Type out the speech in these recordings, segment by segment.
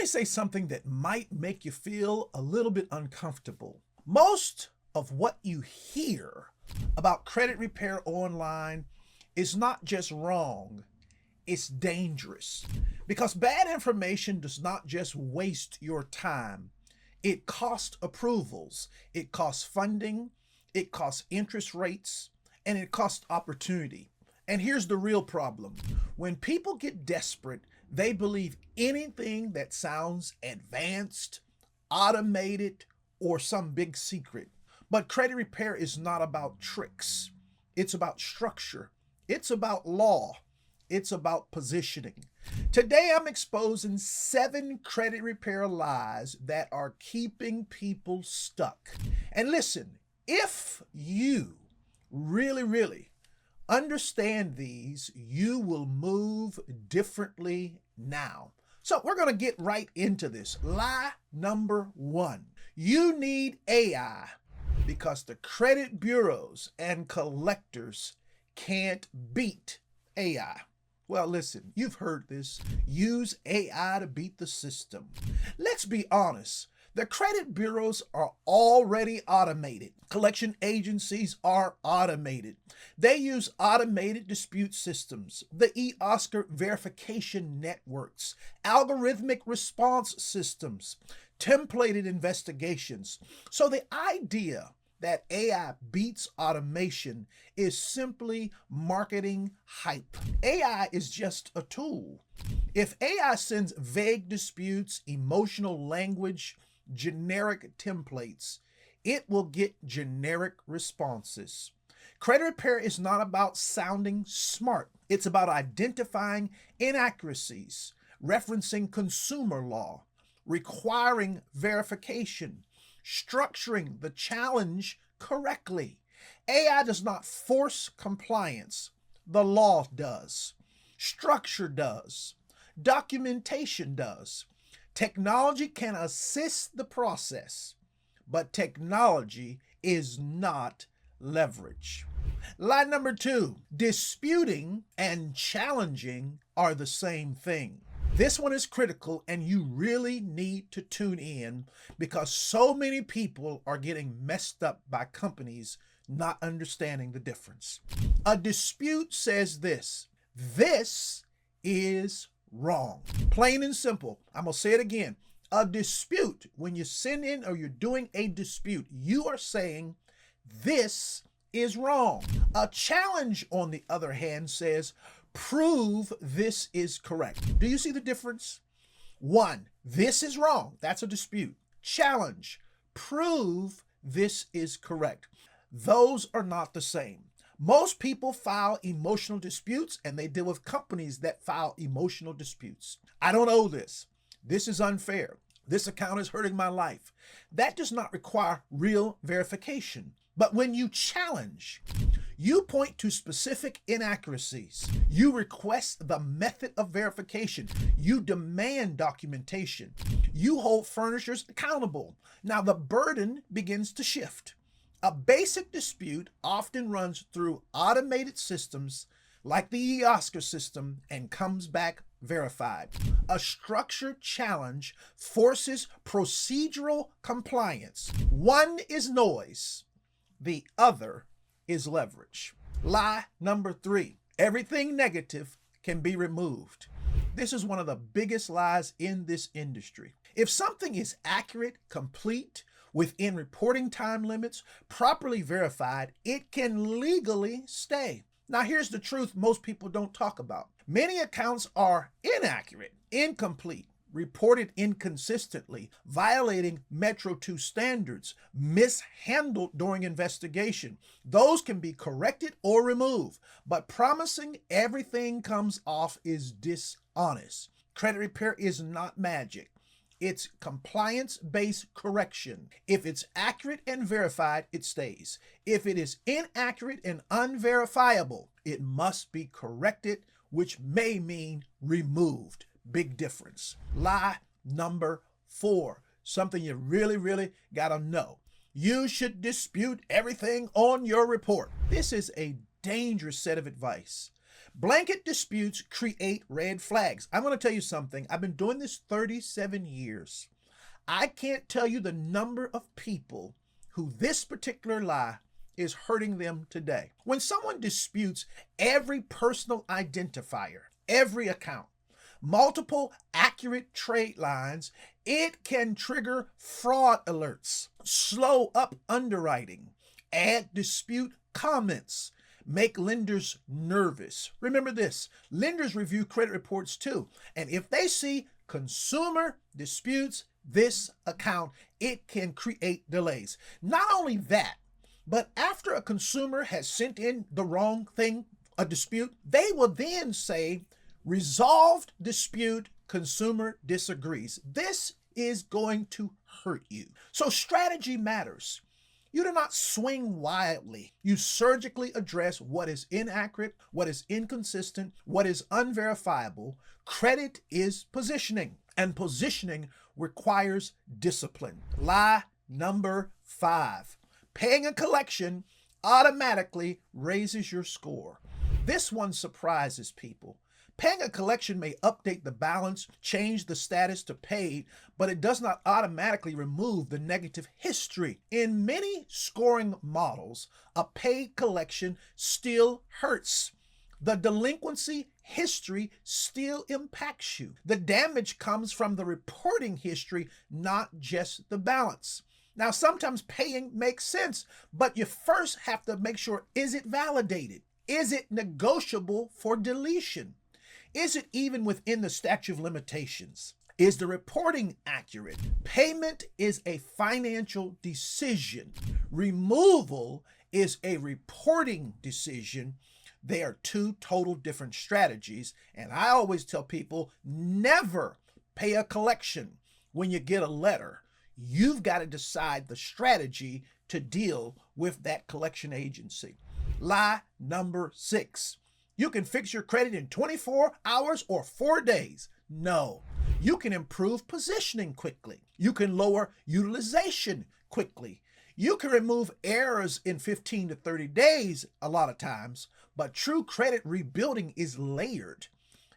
me say something that might make you feel a little bit uncomfortable. Most of what you hear about credit repair online is not just wrong, it's dangerous. Because bad information does not just waste your time, it costs approvals, it costs funding, it costs interest rates, and it costs opportunity. And here's the real problem. When people get desperate, they believe anything that sounds advanced, automated, or some big secret. But credit repair is not about tricks. It's about structure. It's about law. It's about positioning. Today, I'm exposing 7 credit repair lies that are keeping people stuck. And listen, if you really understand these, you will move differently now. So we're going to get right into this. Lie number 1. You need AI because the credit bureaus and collectors can't beat AI. Well, listen, you've heard this. Use AI to beat the system. Let's be honest. The credit bureaus are already automated. Collection agencies are automated. They use automated dispute systems, the eOscar verification networks, algorithmic response systems, templated investigations. So the idea that AI beats automation is simply marketing hype. AI is just a tool. If AI sends vague disputes, emotional language, generic templates, it will get generic responses. Credit repair is not about sounding smart. It's about identifying inaccuracies, referencing consumer law, requiring verification, structuring the challenge correctly. AI does not force compliance. The law does. Structure does. Documentation does. Technology can assist the process, but technology is not leverage. Lie number 2, disputing and challenging are the same thing. This one is critical and you really need to tune in because so many people are getting messed up by companies not understanding the difference. A dispute says this is wrong. Plain and simple. I'm going to say it again. A dispute, when you send in or you're doing a dispute, you are saying this is wrong. A challenge, on the other hand, says prove this is correct. Do you see the difference? 1, this is wrong. That's a dispute. Challenge, prove this is correct. Those are not the same. Most people file emotional disputes and they deal with companies that file emotional disputes. I don't owe this. This is unfair. This account is hurting my life. That does not require real verification. But when you challenge, you point to specific inaccuracies. You request the method of verification. You demand documentation. You hold furnishers accountable. Now the burden begins to shift. A basic dispute often runs through automated systems like the eOscar system and comes back verified. A structured challenge forces procedural compliance. One is noise, the other is leverage. Lie number 3, everything negative can be removed. This is one of the biggest lies in this industry. If something is accurate, complete, within reporting time limits, properly verified, it can legally stay. Now here's the truth most people don't talk about. Many accounts are inaccurate, incomplete, reported inconsistently, violating Metro 2 standards, mishandled during investigation. Those can be corrected or removed, but promising everything comes off is dishonest. Credit repair is not magic. It's compliance-based correction. If it's accurate and verified, it stays. If it is inaccurate and unverifiable, it must be corrected, which may mean removed. Big difference. Lie number 4, something you really gotta know. You should dispute everything on your report. This is a dangerous set of advice Blanket disputes create red flags. I'm going to tell you something. I've been doing this 37 years. I can't tell you the number of people who this particular lie is hurting them today. When someone disputes every personal identifier, every account, multiple accurate trade lines, it can trigger fraud alerts, slow up underwriting, add dispute comments, make lenders nervous. Remember this, lenders review credit reports too. And if they see consumer disputes this account, it can create delays. Not only that, but after a consumer has sent in the wrong thing, a dispute, they will then say, resolved dispute, consumer disagrees. This is going to hurt you. So strategy matters. You do not swing wildly. You surgically address what is inaccurate, what is inconsistent, what is unverifiable. Credit is positioning, and positioning requires discipline. Lie number 5. Paying a collection automatically raises your score. This one surprises people. Paying a collection may update the balance, change the status to paid, but it does not automatically remove the negative history. In many scoring models, a paid collection still hurts. The delinquency history still impacts you. The damage comes from the reporting history, not just the balance. Now, sometimes paying makes sense, but you first have to make sure, is it validated? Is it negotiable for deletion? Is it even within the statute of limitations? Is the reporting accurate? Payment is a financial decision. Removal is a reporting decision. They are two total different strategies. And I always tell people, never pay a collection when you get a letter. You've got to decide the strategy to deal with that collection agency. Lie number 6. You can fix your credit in 24 hours or 4 days. No. You can improve positioning quickly. You can lower utilization quickly. You can remove errors in 15 to 30 days a lot of times, but true credit rebuilding is layered.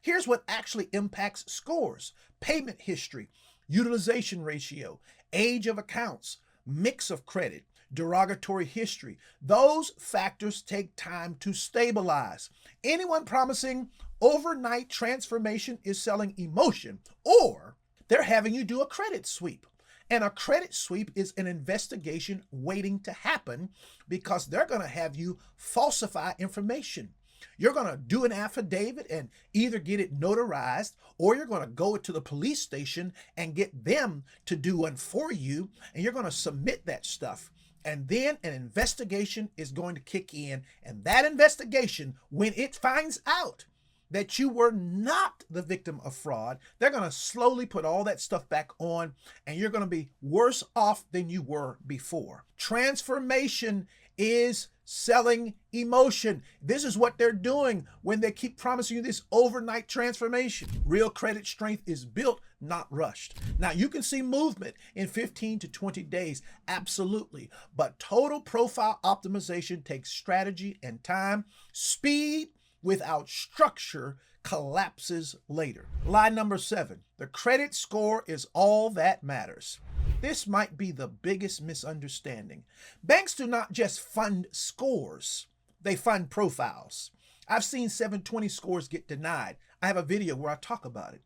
Here's what actually impacts scores: payment history, utilization ratio, age of accounts, mix of credit, derogatory history. Those factors take time to stabilize. Anyone promising overnight transformation is selling emotion, or they're having you do a credit sweep. And a credit sweep is an investigation waiting to happen because they're going to have you falsify information. You're going to do an affidavit and either get it notarized, or you're going to go to the police station and get them to do one for you, and you're going to submit that stuff. And then an investigation is going to kick in, and that investigation, when it finds out that you were not the victim of fraud, they're going to slowly put all that stuff back on, and you're going to be worse off than you were before. Transformation is selling emotion. This is what they're doing when they keep promising you this overnight transformation. Real credit strength is built, not rushed. Now, you can see movement in 15 to 20 days, absolutely. But total profile optimization takes strategy and time. Speed without structure collapses later. Lie number 7, the credit score is all that matters. This might be the biggest misunderstanding. Banks do not just fund scores, they fund profiles. I've seen 720 scores get denied. I have a video where I talk about it.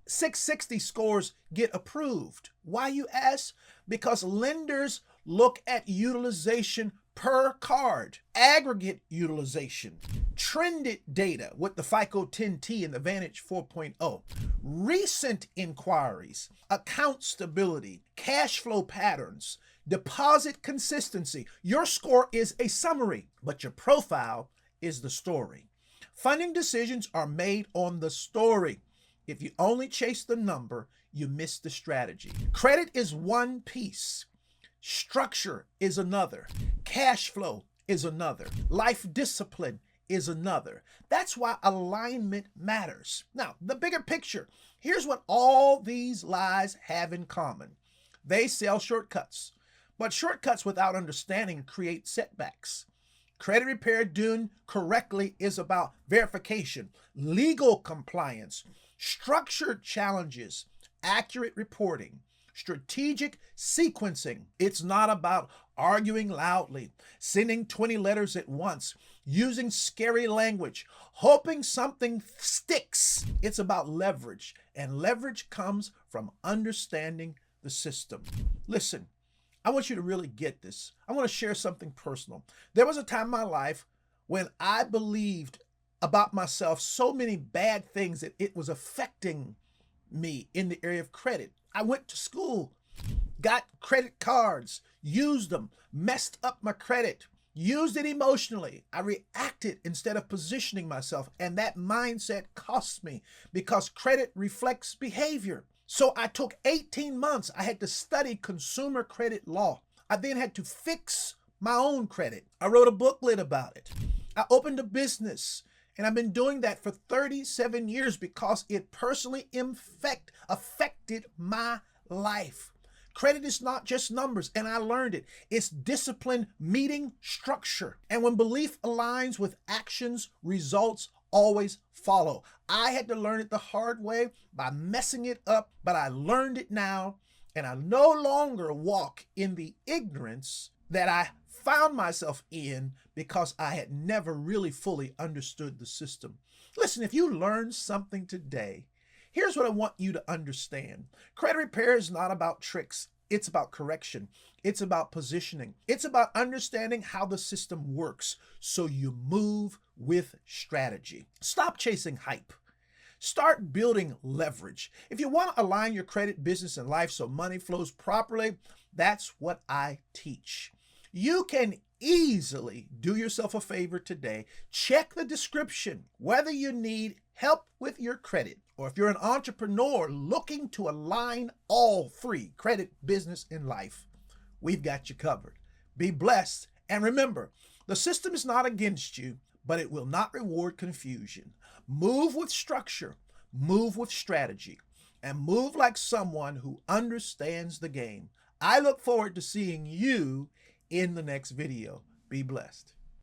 660 scores get approved. Why, you ask? Because lenders look at utilization per card, aggregate utilization, trended data with the FICO 10T and the Vantage 4.0, recent inquiries, account stability, cash flow patterns, deposit consistency. Your score is a summary, but your profile is the story. Funding decisions are made on the story. If you only chase the number, you miss the strategy. Credit is one piece. Structure is another. Cash flow is another. Life discipline is another. That's why alignment matters. Now, the bigger picture. Here's what all these lies have in common. They sell shortcuts, but shortcuts without understanding create setbacks. Credit repair done correctly is about verification, legal compliance, structured challenges, accurate reporting, strategic sequencing. It's not about arguing loudly, sending 20 letters at once, using scary language, hoping something sticks. It's about leverage, and leverage comes from understanding the system. Listen, I want you to really get this. I want to share something personal. There was a time in my life when I believed about myself so many bad things that it was affecting me in the area of credit. I went to school, got credit cards, used them, messed up my credit, used it emotionally. I reacted instead of positioning myself, and that mindset cost me because credit reflects behavior. So I took 18 months. I had to study consumer credit law. I then had to fix my own credit. I wrote a booklet about it. I opened a business, and I've been doing that for 37 years because it personally affected my life. Credit is not just numbers, and I learned it. It's discipline meeting structure. And when belief aligns with actions, results always follow. I had to learn it the hard way by messing it up, but I learned it now, and I no longer walk in the ignorance that I found myself in because I had never really fully understood the system. Listen, if you learned something today, here's what I want you to understand. Credit repair is not about tricks. It's about correction. It's about positioning. It's about understanding how the system works so you move with strategy. Stop chasing hype. Start building leverage. If you want to align your credit, business, and life so money flows properly, that's what I teach. You can easily do yourself a favor today. Check the description whether you need help with your credit, or if you're an entrepreneur looking to align all three, credit, business, and life, we've got you covered. Be blessed. And remember, the system is not against you, but it will not reward confusion. Move with structure, move with strategy, and move like someone who understands the game. I look forward to seeing you in the next video. Be blessed.